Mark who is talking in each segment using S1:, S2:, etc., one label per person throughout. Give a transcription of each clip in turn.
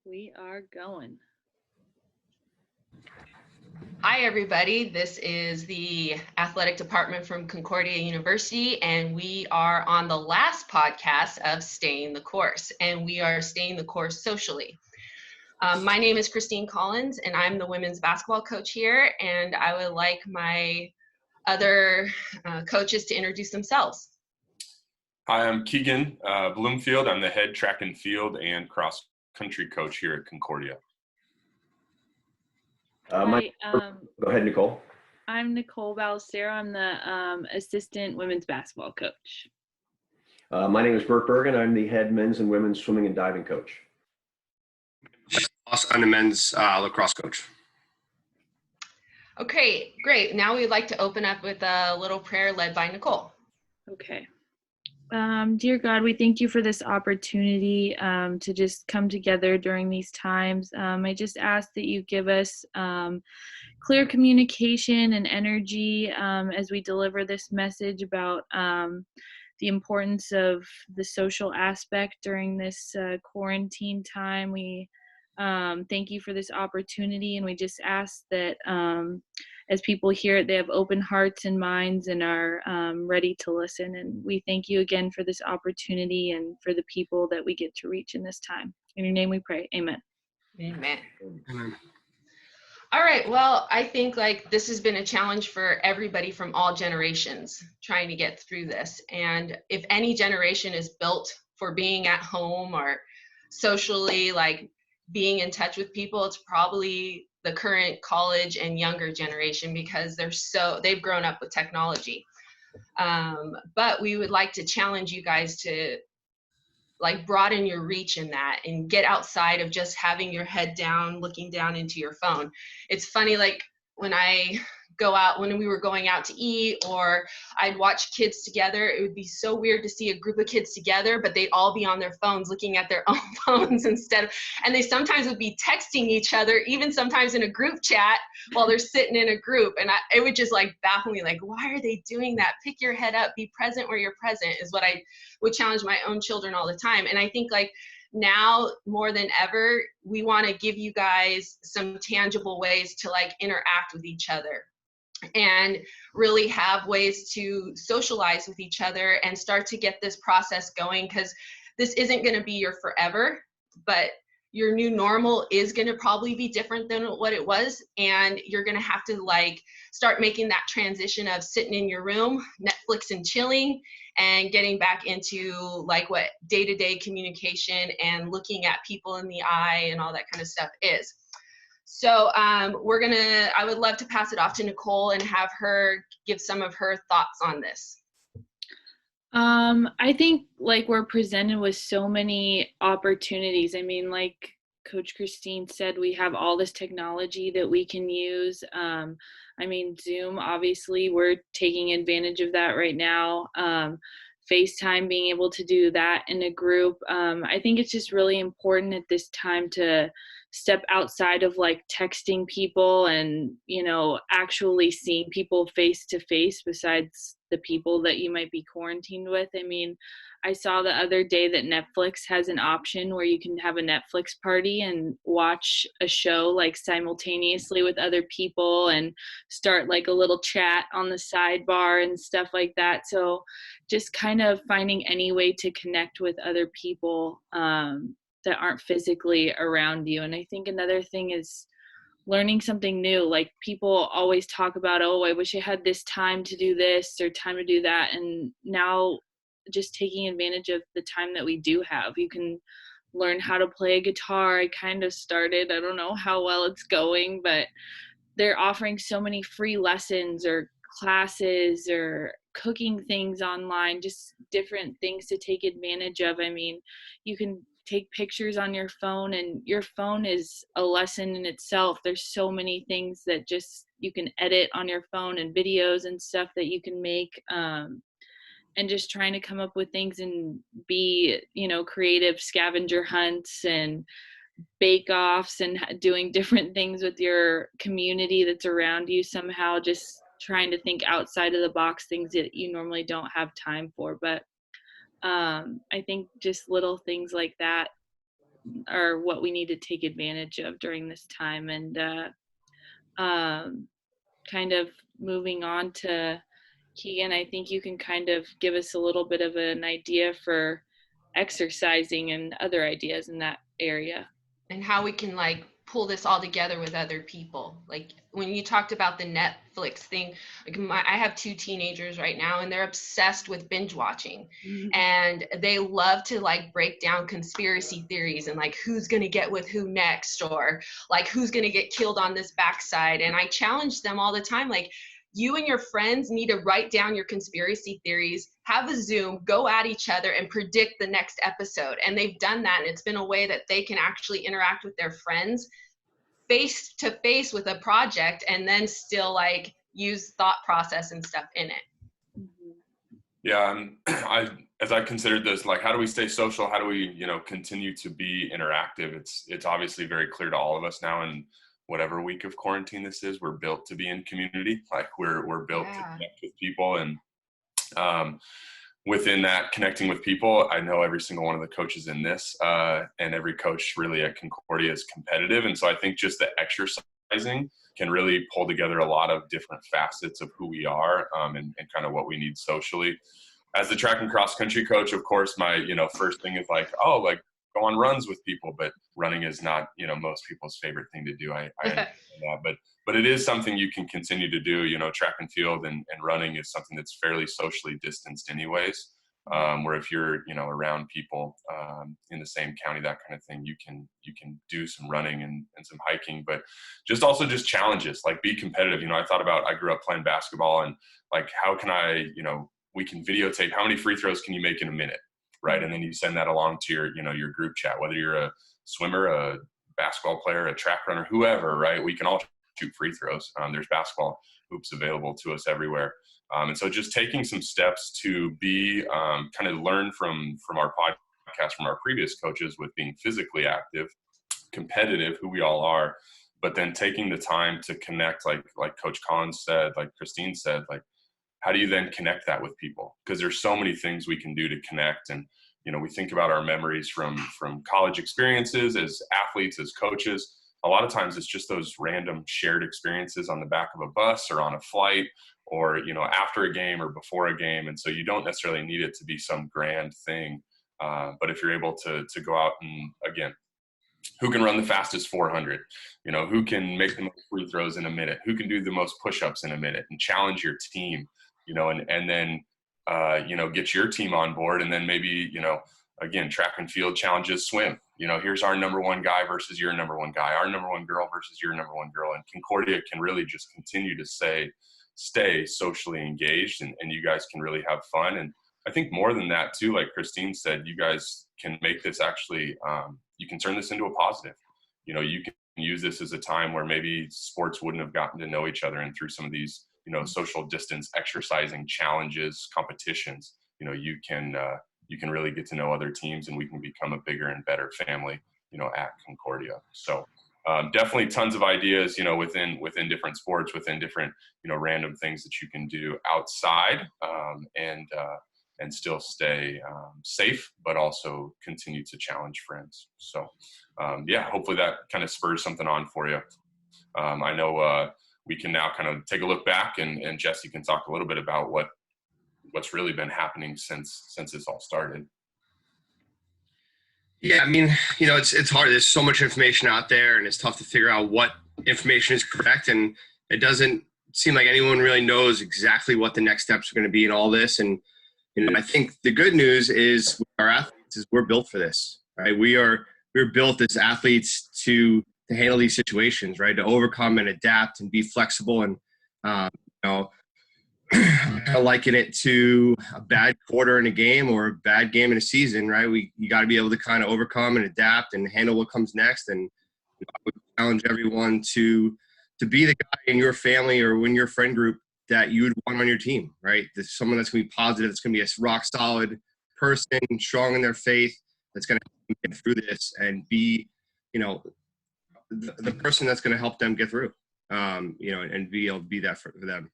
S1: We are going.
S2: Hi, everybody. This is the athletic department from Concordia University, and we are on the last podcast of Staying the Course, and we are staying the course socially. My name is Christine Collins, and I'm the women's basketball coach here, and I would like my other coaches to introduce themselves.
S3: Hi, I'm Keegan Bloomfield. I'm the head track and field and cross country coach here at Concordia.
S4: Go ahead, Nicole.
S1: I'm Nicole Ballestero. I'm the assistant women's basketball coach.
S4: My name is Bert Bergen. I'm the head men's and women's swimming and diving coach.
S5: I'm the men's lacrosse coach.
S2: Okay, great. Now we'd like to open up with a little prayer led by Nicole.
S1: Okay. Dear God, we thank you for this opportunity to just come together during these times. I just ask that you give us clear communication and energy as we deliver this message about the importance of the social aspect during this quarantine time. We thank you for this opportunity, and we just ask that as people hear it, they have open hearts and minds and are ready to listen. And we thank you again for this opportunity and for the people that we get to reach in this time. In your name we pray. Amen.
S2: Amen.
S5: Amen.
S2: All right, well, I think this has been a challenge for everybody from all generations trying to get through this. And if any generation is built for being at home or socially, being in touch with people, it's probably the current college and younger generation because they've grown up with technology. But we would like to challenge you guys to broaden your reach in that and get outside of just having your head down, looking down into your phone. It's funny, when I go out, when we were going out to eat or I'd watch kids together, it would be so weird to see a group of kids together, but they'd all be on their phones looking at their own phones and they sometimes would be texting each other, even sometimes in a group chat while they're sitting in a group. And it would just baffle me, why are they doing that? Pick your head up, be present where you're present is what I would challenge my own children all the time. And I think now more than ever, we want to give you guys some tangible ways to interact with each other and really have ways to socialize with each other and start to get this process going, because this isn't going to be your forever, but your new normal is going to probably be different than what it was, and you're going to have to start making that transition of sitting in your room, Netflix and chilling, and getting back into what day-to-day communication and looking at people in the eye and all that kind of stuff is. So I would love to pass it off to Nicole and have her give some of her thoughts on this.
S1: I think we're presented with so many opportunities. I mean, like Coach Christine said, we have all this technology that we can use. Zoom, obviously, we're taking advantage of that right now. FaceTime, being able to do that in a group. I think it's just really important at this time to step outside of texting people and, actually seeing people face to face besides the people that you might be quarantined with. I mean, I saw the other day that Netflix has an option where you can have a Netflix party and watch a show simultaneously with other people and start a little chat on the sidebar and stuff like that. So just kind of finding any way to connect with other people that aren't physically around you. And I think another thing is learning something new. People always talk about, oh, I wish I had this time to do this or time to do that. And now just taking advantage of the time that we do have. You can learn how to play a guitar. I kind of started, I don't know how well it's going, but they're offering so many free lessons or classes or cooking things online, just different things to take advantage of. I mean, you can take pictures on your phone, and your phone is a lesson in itself. There's so many things that just you can edit on your phone and videos and stuff that you can make, and just trying to come up with things and be, creative scavenger hunts and bake-offs and doing different things with your community that's around you somehow, just trying to think outside of the box, things that you normally don't have time for. But I think just little things like that are what we need to take advantage of during this time. And kind of moving on to Keegan, I think you can kind of give us a little bit of an idea for exercising and other ideas in that area.
S2: And how we can like pull this all together with other people. Like when you talked about the Netflix thing, like I have 2 teenagers right now and they're obsessed with binge watching. And they love to like break down conspiracy theories and like who's going to get with who next, or like who's going to get killed on this backside. And I challenge them all the time, like, you and your friends need to write down your conspiracy theories, have a Zoom, go at each other and predict the next episode. And they've done that. And it's been a way that they can actually interact with their friends face to face with a project and then still like use thought process and stuff in it.
S3: Yeah, as I considered this, like, how do we stay social? How do we, continue to be interactive? It's obviously very clear to all of us now, and whatever week of quarantine this is, we're built to be in community. Like we're built to connect with people, and within that connecting with people, I know every single one of the coaches in this, and every coach really at Concordia is competitive. And so I think just the exercising can really pull together a lot of different facets of who we are, and kind of what we need socially. As the track and cross country coach, of course, my, first thing is like, go on runs with people, but running is not, most people's favorite thing to do. I understand that, but it is something you can continue to do. Track and field and running is something that's fairly socially distanced anyways. Where if you're, around people in the same county, that kind of thing, you can do some running and some hiking, but just challenges, like be competitive. I grew up playing basketball, and like, how can I, we can videotape how many free throws can you make in a minute, right? And then you send that along to your group chat, whether you're a swimmer, a basketball player, a track runner, whoever, right? We can all shoot free throws. There's basketball hoops available to us everywhere. And so just taking some steps to be kind of learn from our podcast, from our previous coaches, with being physically active, competitive, who we all are, but then taking the time to connect, like Coach Collins said, like Christine said, like, how do you then connect that with people? Because there's so many things we can do to connect. And, we think about our memories from college experiences as athletes, as coaches. A lot of times it's just those random shared experiences on the back of a bus or on a flight, or, after a game or before a game. And so you don't necessarily need it to be some grand thing. But if you're able to go out and, again, who can run the fastest 400, who can make the most free throws in a minute, who can do the most push-ups in a minute, and challenge your team, and then, get your team on board. And then maybe, again, track and field challenges swim. Here's our number one guy versus your number one guy, our number one girl versus your number one girl. And Concordia can really just continue to stay socially engaged, and you guys can really have fun. And I think more than that too, like Christine said, you guys can make this actually, you can turn this into a positive. You can use this as a time where maybe sports wouldn't have gotten to know each other, and through some of these, social distance exercising challenges, competitions, you can really get to know other teams, and we can become a bigger and better family, at Concordia. So definitely tons of ideas, within different sports, within different, random things that you can do outside, and still stay safe, but also continue to challenge friends. So hopefully that kind of spurs something on for you. I know we can now kind of take a look back, and Jesse can talk a little bit about what's really been happening since this all started.
S5: Yeah, I mean, it's hard. There's so much information out there, and it's tough to figure out what information is correct. And it doesn't seem like anyone really knows exactly what the next steps are going to be in all this. And, I think the good news is with our athletes is we're built for this, right? We're built as athletes to handle these situations, right? To overcome and adapt and be flexible. And, I liken it to a bad quarter in a game or a bad game in a season, right? You got to be able to kind of overcome and adapt and handle what comes next. And I would challenge everyone to be the guy in your family or in your friend group that you would want on your team, right? There's someone that's going to be positive, that's going to be a rock solid person, strong in their faith, that's going to get through this and be, the person that's going to help them get through, and be able to be that for them.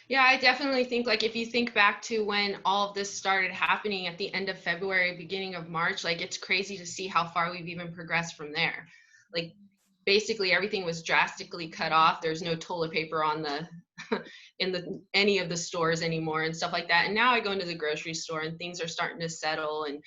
S2: Yeah, I definitely think like if you think back to when all of this started happening at the end of February, beginning of March, like it's crazy to see how far we've even progressed from there. Like basically everything was drastically cut off. There's no toilet paper on the in the any of the stores anymore and stuff like that. And now I go into the grocery store and things are starting to settle, and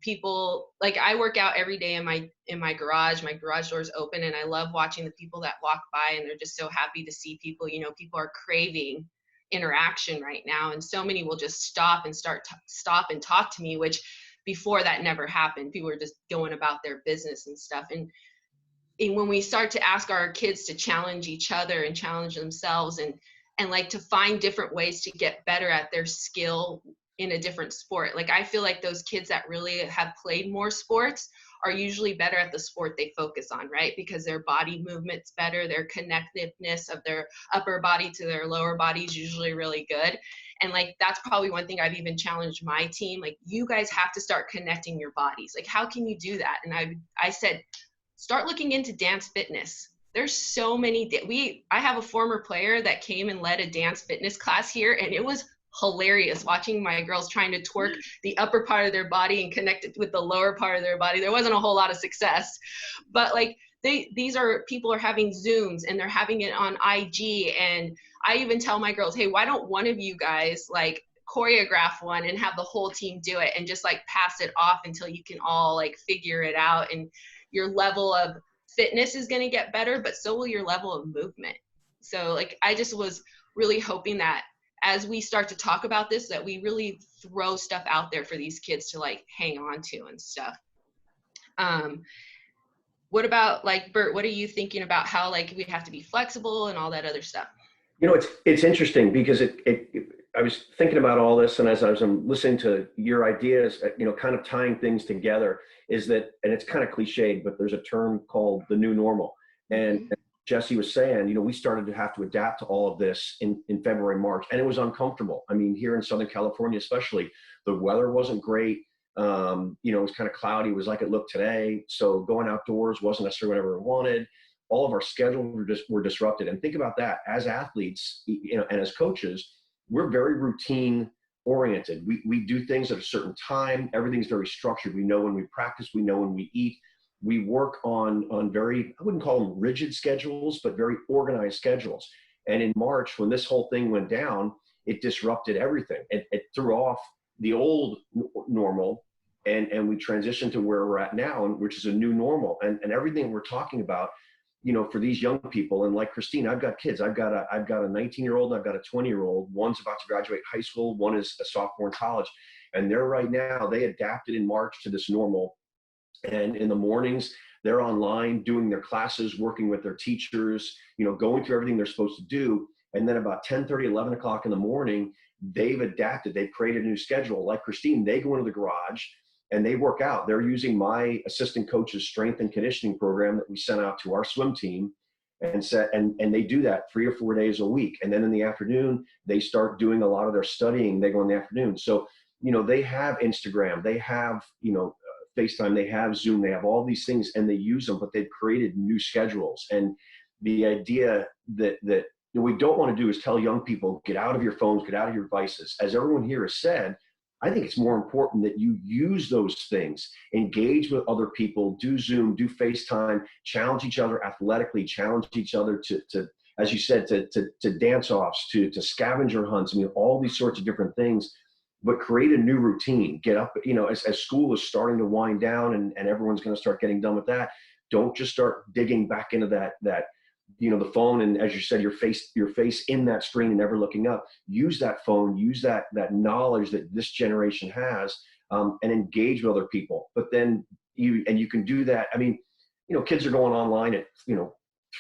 S2: people, like I work out every day in my garage. My garage door is open, and I love watching the people that walk by, and they're just so happy to see people. You know, people are craving interaction right now, and so many will just stop and stop and talk to me, which before that never happened. People were just going about their business and stuff. And when we start to ask our kids to challenge each other and challenge themselves, and like to find different ways to get better at their skill in a different sport, like I feel like those kids that really have played more sports are usually better at the sport they focus on, right? Because their body movement's better, their connectiveness of their upper body to their lower body is usually really good. And like that's probably one thing I've even challenged my team, like you guys have to start connecting your bodies. Like how can you do that? And I said, start looking into dance fitness. There's so many. I have a former player that came and led a dance fitness class here, and it was hilarious watching my girls trying to twerk the upper part of their body and connect it with the lower part of their body. There wasn't a whole lot of success, but like these are people are having Zooms and they're having it on IG. And I even tell my girls, hey, why don't one of you guys like choreograph one and have the whole team do it and just like pass it off until you can all like figure it out. And your level of fitness is going to get better, but so will your level of movement. So like I just was really hoping that as we start to talk about this, that we really throw stuff out there for these kids to like hang on to and stuff. What about like Bert, what are you thinking about how like we have to be flexible and all that other stuff?
S4: You know, it's interesting because I was thinking about all this, and as I was listening to your ideas, you know, kind of tying things together, is that, and it's kind of cliched, but there's a term called the new normal. And Jesse was saying, you know, we started to have to adapt to all of this in February, March, and it was uncomfortable. I mean, here in Southern California, especially, the weather wasn't great. You know, it was kind of cloudy. It was like it looked today. So going outdoors wasn't necessarily what everyone wanted. All of our schedules were disrupted. And think about that, as athletes, you know, and as coaches, we're very routine oriented. We do things at a certain time. Everything's very structured. We know when we practice, we know when we eat. We work on very, I wouldn't call them rigid schedules, but very organized schedules. And in March, when this whole thing went down, it disrupted everything. It threw off the old normal, and we transitioned to where we're at now, which is a new normal. And everything we're talking about, you know, for these young people, and like Christine, I've got kids. I've got a 19-year-old, and I've got a 20-year-old. One's about to graduate high school. One is a sophomore in college, and they're right now. They adapted in March to this normal, and in the mornings they're online doing their classes, working with their teachers, you know, going through everything they're supposed to do. And then about 10:30, 11 o'clock in the morning, they've adapted. They've created a new schedule. Like Christine, they go into the garage and they work out. They're using my assistant coach's strength and conditioning program that we sent out to our swim team, and they do that 3 or 4 days a week. And then in the afternoon, they start doing a lot of their studying. They go in the afternoon. So, you know, they have Instagram, they have, you know, FaceTime, they have Zoom, they have all these things, and they use them, but they've created new schedules. And the idea that we don't want to do is tell young people, get out of your phones, get out of your devices. As everyone here has said, I think it's more important that you use those things, engage with other people, do Zoom, do FaceTime, challenge each other athletically, challenge each other to as you said, to dance offs, to scavenger hunts. I mean, all these sorts of different things, but create a new routine. Get up, you know, as school is starting to wind down and everyone's going to start getting done with that. Don't just start digging back into that, you know, the phone, and as you said, your face in that screen and never looking up. Use that phone, use that knowledge that this generation has, and engage with other people. But then you can do that. I mean, you know, kids are going online at, you know,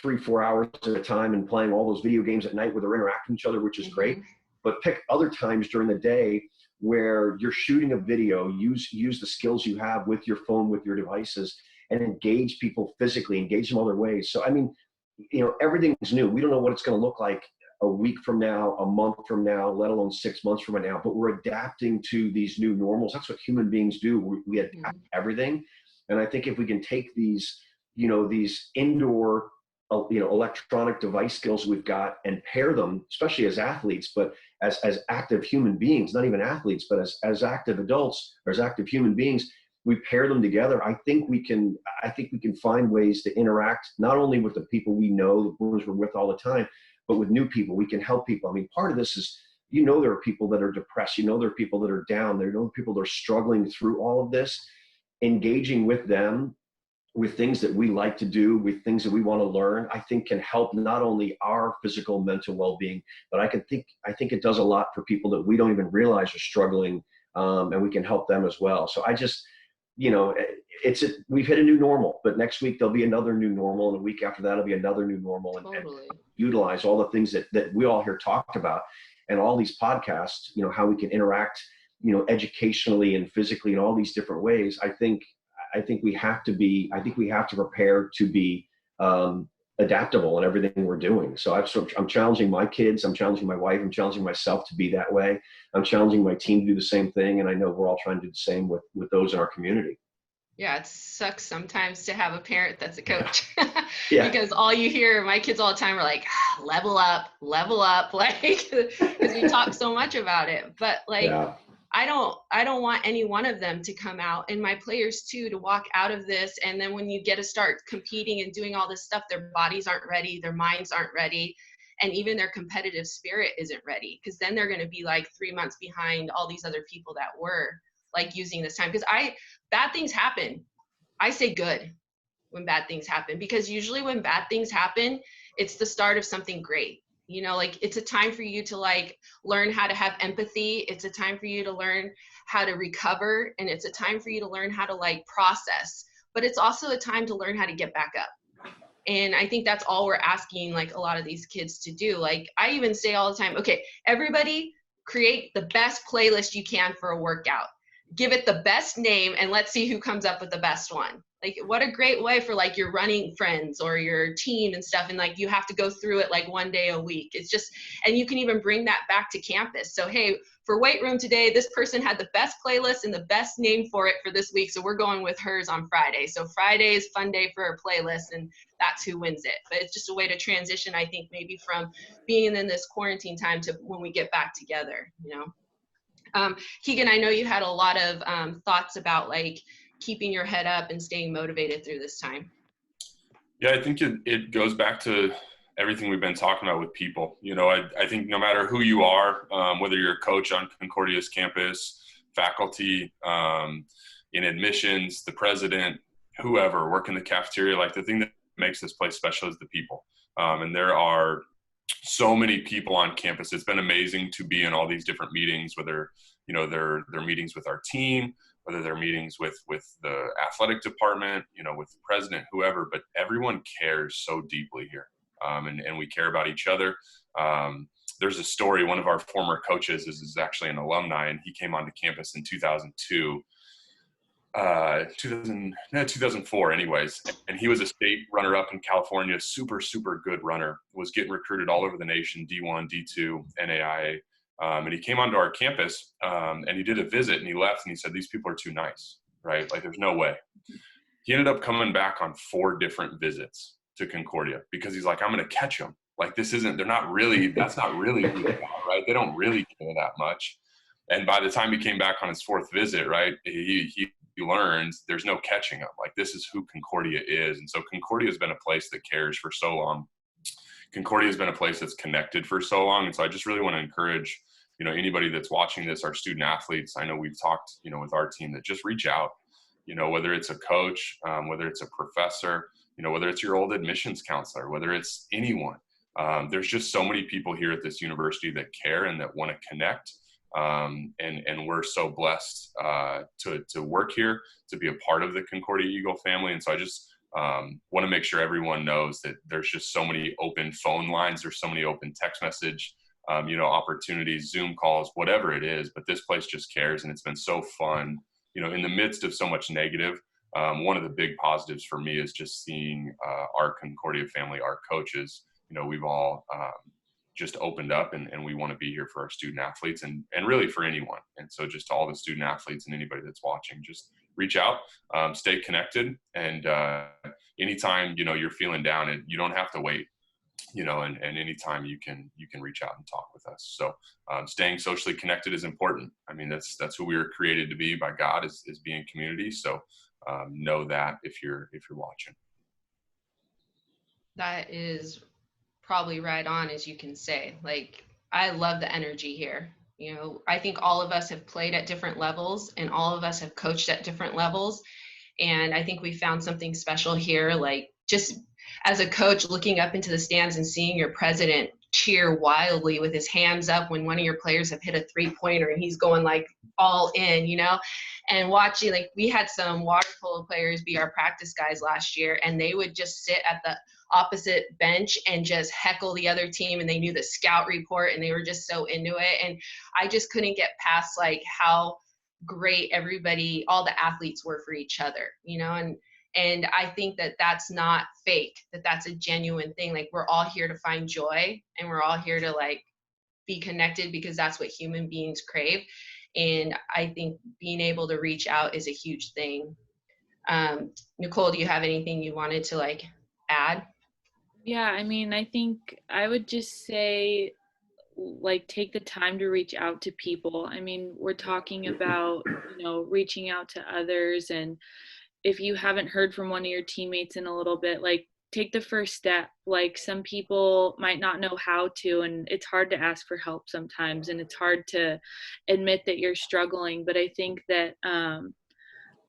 S4: 3-4 hours at a time and playing all those video games at night where they're interacting with each other, which is great. But pick other times during the day where you're shooting a video. Use the skills you have with your phone, with your devices, and engage people physically, engage them other ways. So, I mean, you know, everything's new. We don't know what it's going to look like a week from now, a month from now, let alone 6 months from now, but we're adapting to these new normals. That's what human beings do. We adapt everything. And I think if we can take these, you know, these indoor electronic device skills we've got and pair them, especially as athletes, but as active human beings, not even athletes, but as active adults or as active human beings, we pair them together. I think we can find ways to interact not only with the people we know, the ones we're with all the time, but with new people. We can help people. I mean, part of this is, there are people that are depressed, there are people that are down, there are people that are struggling through all of this. Engaging with them, with things that we like to do, with things that we want to learn, I think can help not only our physical, mental well-being, but I think it does a lot for people that we don't even realize are struggling, and we can help them as well. So I just, we've hit a new normal, but next week there'll be another new normal, and the week after that'll be another new normal, and utilize all the things that we all here talked about, and all these podcasts, how we can interact, educationally and physically in all these different ways. I think we have to prepare to be adaptable in everything we're doing. So I'm challenging my kids, I'm challenging my wife, I'm challenging myself to be that way. I'm challenging my team to do the same thing. And I know we're all trying to do the same with those in our community.
S2: Yeah, it sucks sometimes to have a parent that's a coach.
S4: Yeah.
S2: Because all you hear, my kids all the time are like, level up, like, because we talk so much about it. But like,
S4: Yeah.
S2: I don't want any one of them to come out, and my players too, to walk out of this. And then when you get to start competing and doing all this stuff, their bodies aren't ready, their minds aren't ready, and even their competitive spirit isn't ready, because then they're going to be like 3 months behind all these other people that were like using this time. Because bad things happen. I say good when bad things happen, because usually when bad things happen, it's the start of something great. Like, it's a time for you to like learn how to have empathy. It's a time for you to learn how to recover, and it's a time for you to learn how to like process, but it's also a time to learn how to get back up. And I think that's all we're asking like a lot of these kids to do. Like, I even say all the time, okay, everybody create the best playlist you can for a workout. Give it the best name, and let's see who comes up with the best one. Like, what a great way for like your running friends or your team and stuff. And like, you have to go through it like one day a week. It's just, and you can even bring that back to campus. So, hey, for weight room today, this person had the best playlist and the best name for it for this week. So we're going with hers on Friday. So Friday is fun day for a playlist, and that's who wins it. But it's just a way to transition, I think, maybe from being in this quarantine time to when we get back together, Keegan, I know you had a lot of thoughts about like keeping your head up and staying motivated through this time.
S3: Yeah, I think it goes back to everything we've been talking about with people. I think no matter who you are, whether you're a coach on Concordia's campus, faculty, in admissions, the president, whoever, work in the cafeteria, like, the thing that makes this place special is the people. And there are so many people on campus. It's been amazing to be in all these different meetings, whether, they're meetings with our team, whether they're meetings with the athletic department, with the president, whoever, but everyone cares so deeply here. And we care about each other. There's a story, one of our former coaches is actually an alumni, and he came onto campus in 2002, 2004 anyways. And he was a state runner-up in California, super, super good runner, was getting recruited all over the nation, D1, D2, NAIA. And he came onto our campus, and he did a visit, and he left, and he said, these people are too nice, right? Like, there's no way. He ended up coming back on 4 different visits to Concordia, because he's like, I'm going to catch them. Like, that's not really who they are, right? They don't really care that much. And by the time he came back on his 4th visit, right, he learns there's no catching them. Like, this is who Concordia is. And so Concordia has been a place that cares for so long. Concordia has been a place that's connected for so long. And so I just really want to encourage, anybody that's watching this, our student athletes. I know we've talked, with our team, that just reach out, whether it's a coach, whether it's a professor, whether it's your old admissions counselor, whether it's anyone. There's just so many people here at this university that care and that want to connect. And we're so blessed to work here, to be a part of the Concordia Eagle family. And so I just want to make sure everyone knows that there's just so many open phone lines, there's so many open text message, opportunities, Zoom calls, whatever it is. But this place just cares, and it's been so fun, in the midst of so much negative. One of the big positives for me is just seeing our Concordia family, our coaches. We've all just opened up, and we want to be here for our student athletes and really for anyone. And so just all the student athletes and anybody that's watching, just reach out, stay connected, and anytime, you know, you're feeling down, and you don't have to wait, you know, and anytime you can reach out and talk with us. So staying socially connected is important. I mean, that's who we were created to be by God, is being community. So know that if you're watching.
S2: That is probably right on, as you can say. Like, I love the energy here. You know, I think all of us have played at different levels, and all of us have coached at different levels. And I think we found something special here. Like, just as a coach, looking up into the stands and seeing your president cheer wildly with his hands up when one of your players have hit a 3-pointer and he's going like all in, you know, and watching, like, we had some water polo players be our practice guys last year, and they would just sit at the opposite bench and just heckle the other team, and they knew the scout report, and they were just so into it. And I just couldn't get past like how great everybody, all the athletes were for each other, you know. And I think that that's not fake, that that's a genuine thing. Like, we're all here to find joy, and we're all here to like be connected, because that's what human beings crave. And I think being able to reach out is a huge thing. Nicole, do you have anything you wanted to like add?
S1: Yeah, I mean, I think I would just say, like, take the time to reach out to people. I mean, we're talking about, you know, reaching out to others, and if you haven't heard from one of your teammates in a little bit, like, take the first step. Like, some people might not know how to, and it's hard to ask for help sometimes, and it's hard to admit that you're struggling. But I think that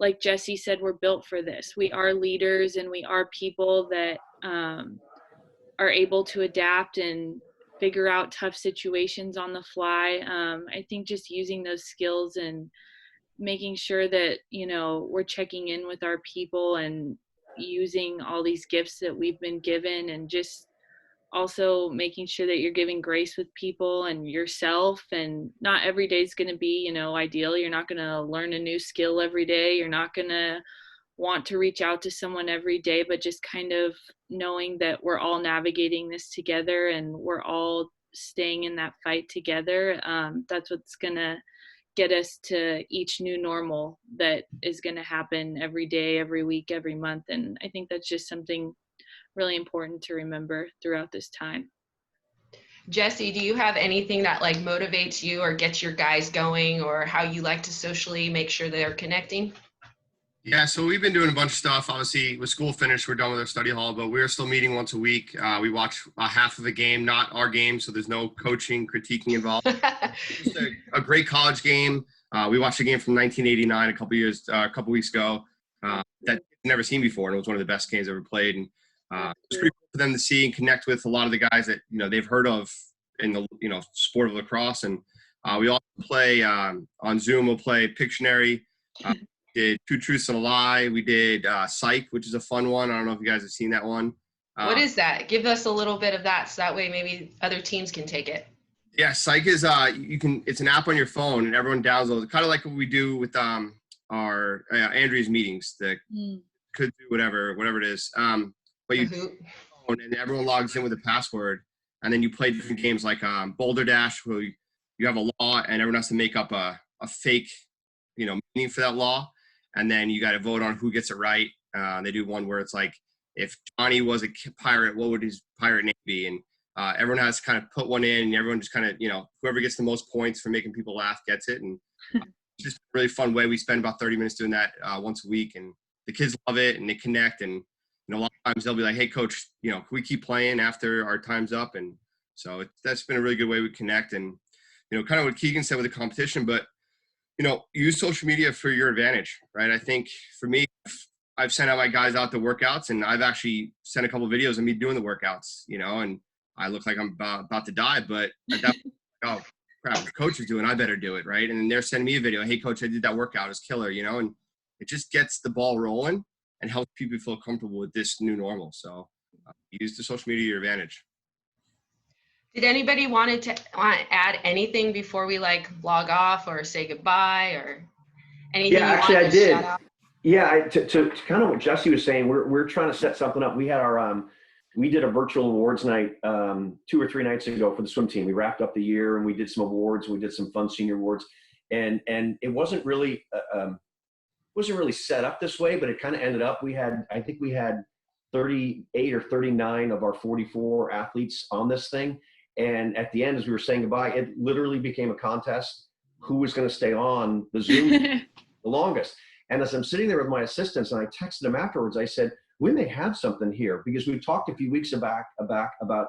S1: like Jesse said, we're built for this. We are leaders, and we are people that are able to adapt and figure out tough situations on the fly. I think just using those skills and making sure that, you know, we're checking in with our people and using all these gifts that we've been given, and just also making sure that you're giving grace with people and yourself. And not every day is going to be, you know, ideal. You're not going to learn a new skill every day. You're not going to want to reach out to someone every day, but just kind of knowing that we're all navigating this together, and we're all staying in that fight together. That's what's going to get us to each new normal that is going to happen every day, every week, every month. And I think that's just something really important to remember throughout this time.
S2: Jesse, do you have anything that like motivates you or gets your guys going, or how you like to socially make sure they're connecting?
S5: Yeah, so we've been doing a bunch of stuff. Obviously, with school finished, we're done with our study hall, but we're still meeting once a week. We watch half of a game, not our game, so there's no coaching, critiquing involved. Just a great college game. We watched a game from 1989 a couple weeks ago that I've never seen before, and it was one of the best games I've ever played. And it's pretty cool for them to see and connect with a lot of the guys that, you know, they've heard of in the, you know, sport of lacrosse. And we also play on Zoom. We'll play Pictionary. Did Two Truths and a Lie. We did Psych, which is a fun one. I don't know if you guys have seen that one.
S2: What is that? Give us a little bit of that, so that way maybe other teams can take it.
S5: Yeah, Psych is it's an app on your phone, and everyone downloads it. Kind of like what we do with our Andrea's meetings. That could do whatever it is. But you and everyone logs in with a password, and then you play different games like Boulder Dash, where you have a law, and everyone has to make up a fake, you know, meaning for that law. And then you got to vote on who gets it right. They do one where it's like, if Johnny was a pirate, what would his pirate name be? And everyone has to kind of put one in, and everyone just kind of, you know, whoever gets the most points for making people laugh gets it. And it's just a really fun way. We spend about 30 minutes doing that once a week, and the kids love it, and they connect. And, you know, a lot of times they'll be like, hey, coach, you know, can we keep playing after our time's up? And so that's been a really good way we connect. And, you know, kind of what Keegan said with the competition, but, you know, use social media for your advantage, right? I think for me, I've sent out my guys out to workouts, and I've actually sent a couple of videos of me doing the workouts, you know, and I look like I'm about to die, but at that point, oh crap, the coach is doing, I better do it, right? And then they're sending me a video, hey coach, I did that workout, it was killer, you know, and it just gets the ball rolling and helps people feel comfortable with this new normal. So use the social media to your advantage.
S2: Did anybody want to add anything before we like log off or say goodbye or anything?
S4: Yeah, actually I did. Yeah, to kind of what Jesse was saying, we're trying to set something up. We had our we did a virtual awards night 2 or 3 nights ago for the swim team. We wrapped up the year and we did some awards. We did some fun senior awards, and it wasn't really set up this way, but it kind of ended up. I think we had 38 or 39 of our 44 athletes on this thing. And at the end, as we were saying goodbye, it literally became a contest who was going to stay on the Zoom the longest. And as I'm sitting there with my assistants, and I texted them afterwards, I said, we may have something here, because we talked a few weeks back about,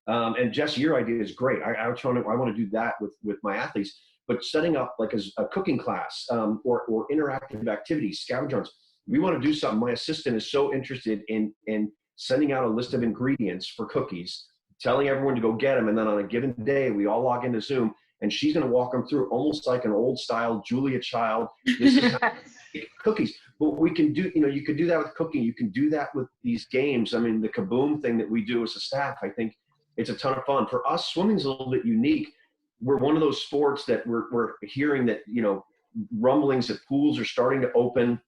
S4: and Jess, your idea is great. I want to do that with my athletes, but setting up like a cooking class, or interactive activities, scavenger hunts. We want to do something. My assistant is so interested in sending out a list of ingredients for cookies, telling everyone to go get them, and then on a given day, we all log into Zoom, and she's going to walk them through almost like an old style Julia Child. This is how to make cookies. But we can do, you can do that with cooking. You can do that with these games. I mean, the Kaboom thing that we do as a staff, I think it's a ton of fun. For us, swimming's a little bit unique. We're one of those sports that we're hearing that, rumblings that pools are starting to open.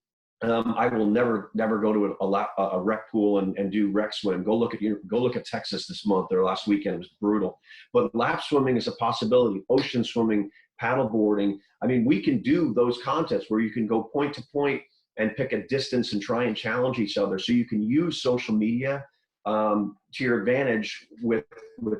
S4: I will never go to a rec pool and do rec swim. Go look at Texas this month or last weekend. It was brutal. But lap swimming is a possibility. Ocean swimming, paddle boarding. I mean, we can do those contests where you can go point to point and pick a distance and try and challenge each other. So you can use social media to your advantage with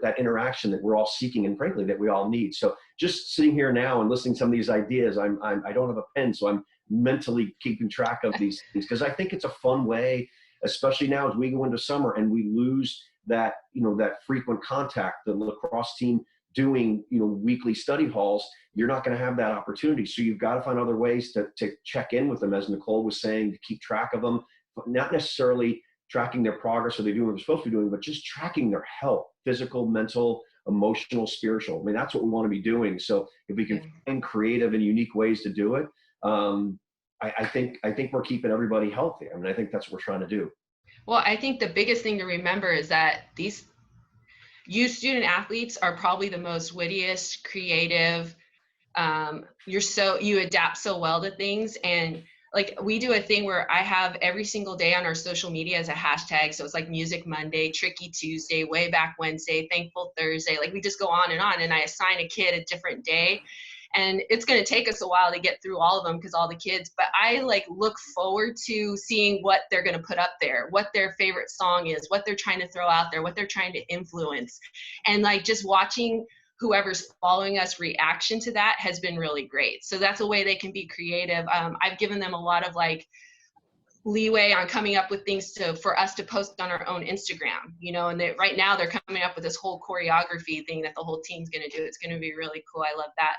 S4: that interaction that we're all seeking, and frankly that we all need. So just sitting here now and listening to some of these ideas, I don't have a pen, so I'm mentally keeping track of these things, because I think it's a fun way, especially now as we go into summer and we lose that, that frequent contact, the lacrosse team doing, weekly study halls. You're not going to have that opportunity. So you've got to find other ways to check in with them, as Nicole was saying, to keep track of them, but not necessarily tracking their progress, or they doing what they're supposed to be doing, but just tracking their health, physical, mental, emotional, spiritual. I mean, that's what we want to be doing. So if we can find creative and unique ways to do it, I think we're keeping everybody healthy. I mean, I think that's what we're trying to do.
S2: Well, I think the biggest thing to remember is that these youth student athletes are probably the most wittiest, creative. You adapt so well to things. And like, we do a thing where I have every single day on our social media as a hashtag. So it's like Music Monday, Tricky Tuesday, Way Back Wednesday, Thankful Thursday. Like, we just go on, and I assign a kid a different day. And it's going to take us a while to get through all of them, because all the kids, but I look forward to seeing what they're going to put up there, what their favorite song is, what they're trying to throw out there, what they're trying to influence. And just watching whoever's following us reaction to that has been really great. So that's a way they can be creative. I've given them a lot of leeway on coming up with things for us to post on our own Instagram, and right now they're coming up with this whole choreography thing that the whole team's going to do. It's going to be really cool. I love that.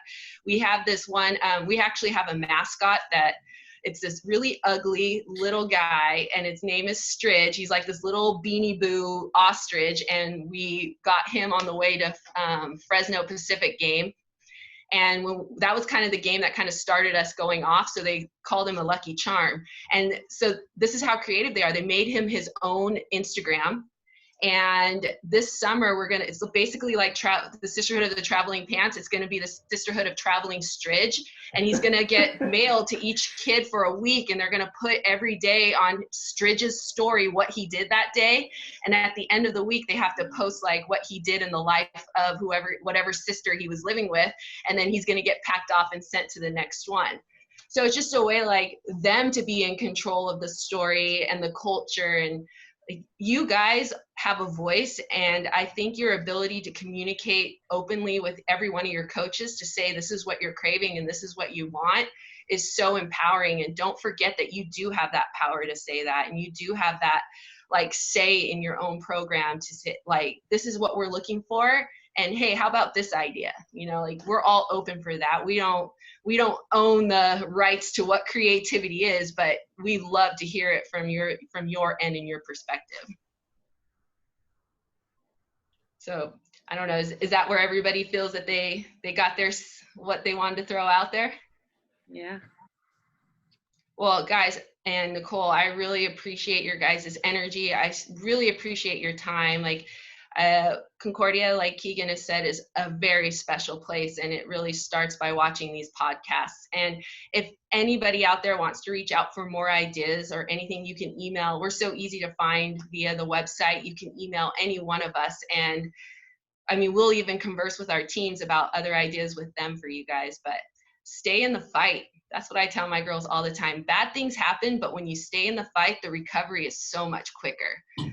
S2: We have this one, we actually have a mascot that it's this really ugly little guy, and his name is Stridge. He's like this little Beanie Boo ostrich, and we got him on the way to Fresno Pacific game. And that was kind of the game that kind of started us going off. So they called him a Lucky Charm. And so this is how creative they are. They made him his own Instagram. And this summer, it's basically like the Sisterhood of the Traveling Pants. It's going to be the Sisterhood of Traveling Stridge. And he's going to get mailed to each kid for a week. And they're going to put every day on Stridge's story what he did that day. And at the end of the week, they have to post what he did in the life of whatever sister he was living with. And then he's going to get packed off and sent to the next one. So it's just a way them to be in control of the story and the culture. And you guys have a voice, and I think your ability to communicate openly with every one of your coaches to say this is what you're craving and this is what you want is so empowering. And don't forget that you do have that power to say that, and you do have that say in your own program to say this is what we're looking for, and hey, how about this idea? We're all open for that. We don't own the rights to what creativity is, but we love to hear it from your end and your perspective. So I don't know, is that where everybody feels that they got what they wanted to throw out there?
S1: Yeah.
S2: Well, guys, and Nicole, I really appreciate your guys' energy. I really appreciate your time. Concordia, like Keegan has said, is a very special place, and it really starts by watching these podcasts. And if anybody out there wants to reach out for more ideas or anything, you can email. We're so easy to find via the website. You can email any one of us, and we'll even converse with our teams about other ideas with them for you guys. But stay in the fight. That's what I tell my girls all the time. Bad things happen, but when you stay in the fight, the recovery is so much quicker.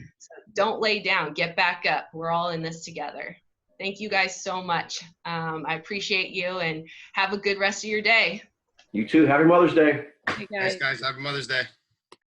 S2: don't lay down, get back up. We're all in this together. Thank you guys so much. I appreciate you, and have a good rest of your day.
S4: You too. Happy Mother's Day.
S1: Hey
S5: Thanks,
S1: guys.
S5: guys. Happy Mother's Day.